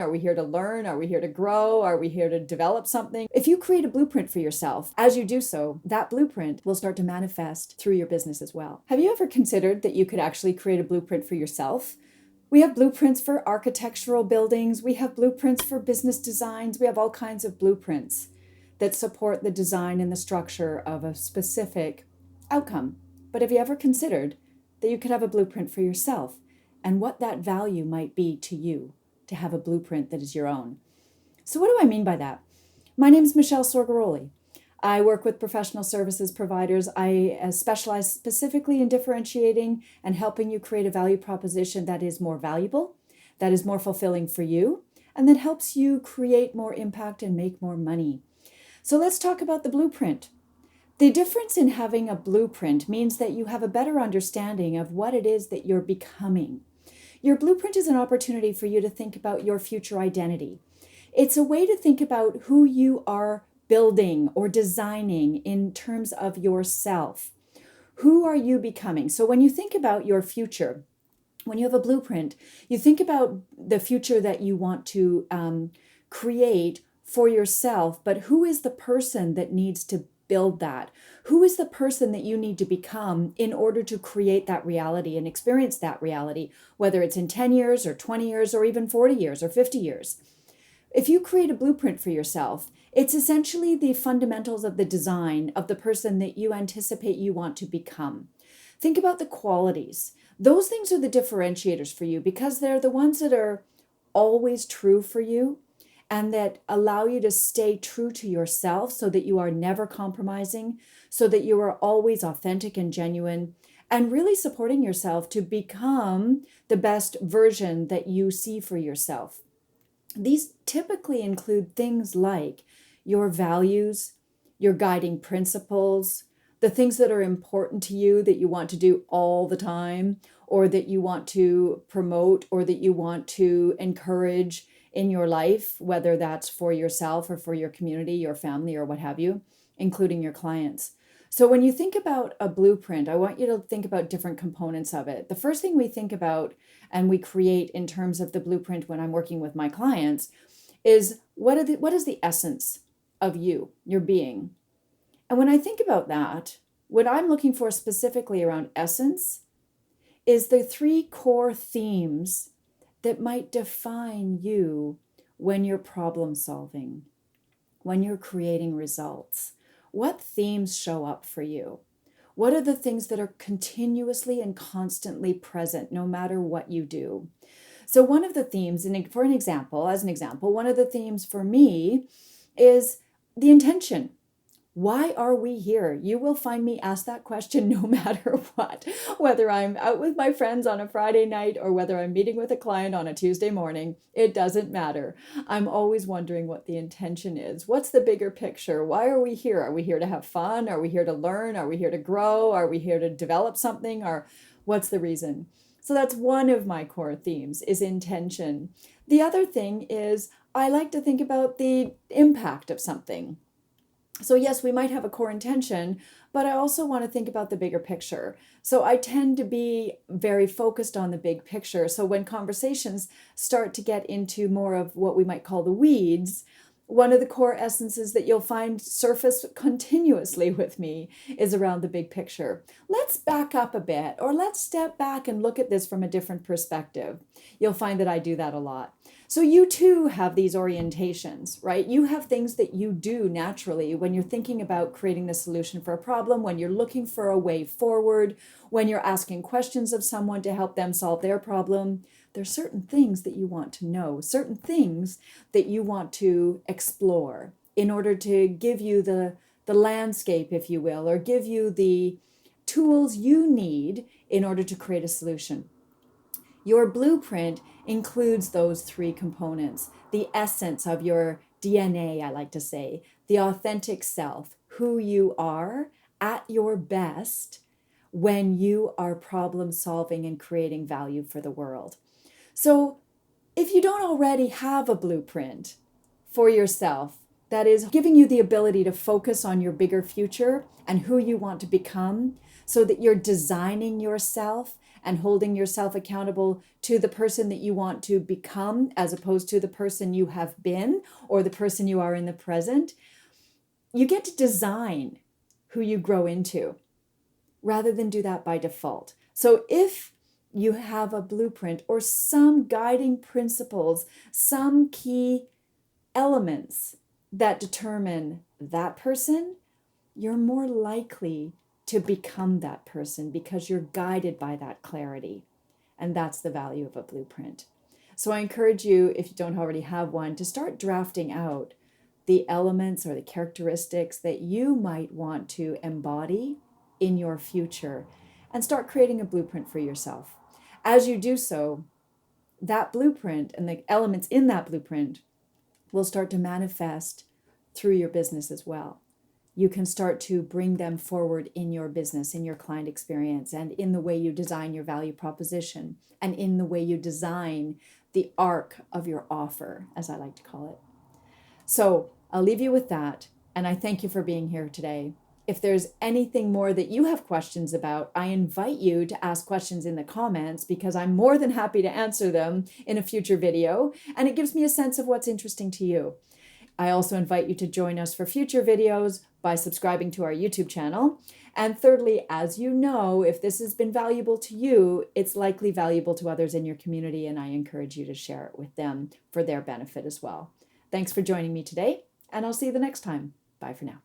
Are we here to learn? Are we here to grow? Are we here to develop something? If you create a blueprint for yourself, as you do so, that blueprint will start to manifest through your business as well. Have you ever considered that you could actually create a blueprint for yourself? We have blueprints for architectural buildings. We have blueprints for business designs. We have all kinds of blueprints that support the design and the structure of a specific outcome. But have you ever considered that you could have a blueprint for yourself and what that value might be to you to have a blueprint that is your own? So what do I mean by that? My name is Michèle Sorgeroli. I work with professional services providers. I specialize specifically in differentiating and helping you create a value proposition that is more valuable, that is more fulfilling for you, and that helps you create more impact and make more money. So let's talk about the blueprint. The difference in having a blueprint means that you have a better understanding of what it is that you're becoming. Your blueprint is an opportunity for you to think about your future identity. It's a way to think about who you are building or designing in terms of yourself. Who are you becoming? So when you think about your future, when you have a blueprint, you think about the future that you want to create for yourself, but who is the person that needs to build that? Who is the person that you need to become in order to create that reality and experience that reality, whether it's in 10 years or 20 years or even 40 years or 50 years? If you create a blueprint for yourself, it's essentially the fundamentals of the design of the person that you anticipate you want to become. Think about the qualities. Those things are the differentiators for you because they're the ones that are always true for you and that allow you to stay true to yourself so that you are never compromising, so that you are always authentic and genuine, and really supporting yourself to become the best version that you see for yourself. These typically include things like your values, your guiding principles, the things that are important to you that you want to do all the time, or that you want to promote, or that you want to encourage in your life, whether that's for yourself or for your community, your family, or what have you, including your clients. So when you think about a blueprint, I want you to think about different components of it. The first thing we think about and we create in terms of the blueprint when I'm working with my clients is what is the essence of you, your being? And when I think about that, what I'm looking for specifically around essence is the three core themes that might define you when you're problem solving, when you're creating results. What themes show up for you? What are the things that are continuously and constantly present no matter what you do? So one of the themes, as an example, one of the themes for me is the intention. Why are we here? You will find me ask that question no matter what, whether I'm out with my friends on a Friday night or whether I'm meeting with a client on a Tuesday morning. It doesn't matter. I'm always wondering what the intention is. What's the bigger picture? Why are we here? Are we here to have fun? Are we here to learn? Are we here to grow? Are we here to develop something? Or what's the reason? So that's one of my core themes is intention. The other thing is I like to think about the impact of something. So yes, we might have a core intention, but I also want to think about the bigger picture. So I tend to be very focused on the big picture. So when conversations start to get into more of what we might call the weeds, one of the core essences that you'll find surface continuously with me is around the big picture. Let's back up a bit, or let's step back and look at this from a different perspective. You'll find that I do that a lot. So you too have these orientations, right? You have things that you do naturally when you're thinking about creating the solution for a problem, when you're looking for a way forward, when you're asking questions of someone to help them solve their problem. There's certain things that you want to know, certain things that you want to explore in order to give you the landscape, if you will, or give you the tools you need in order to create a solution. Your blueprint includes those three components: the essence of your DNA, I like to say, the authentic self, who you are at your best when you are problem solving and creating value for the world. So if you don't already have a blueprint for yourself that is giving you the ability to focus on your bigger future and who you want to become so that you're designing yourself and holding yourself accountable to the person that you want to become as opposed to the person you have been or the person you are in the present, you get to design who you grow into rather than do that by default. So if you have a blueprint or some guiding principles, some key elements that determine that person, you're more likely to become that person because you're guided by that clarity. And that's the value of a blueprint. So I encourage you, if you don't already have one, to start drafting out the elements or the characteristics that you might want to embody in your future and start creating a blueprint for yourself. As you do so, that blueprint and the elements in that blueprint will start to manifest through your business as well. You can start to bring them forward in your business, in your client experience, and in the way you design your value proposition, and in the way you design the arc of your offer, as I like to call it. So I'll leave you with that, and I thank you for being here today. If there's anything more that you have questions about, I invite you to ask questions in the comments because I'm more than happy to answer them in a future video, and it gives me a sense of what's interesting to you. I also invite you to join us for future videos by subscribing to our YouTube channel. And thirdly, as you know, if this has been valuable to you, it's likely valuable to others in your community, and I encourage you to share it with them for their benefit as well. Thanks for joining me today, and I'll see you the next time. Bye for now.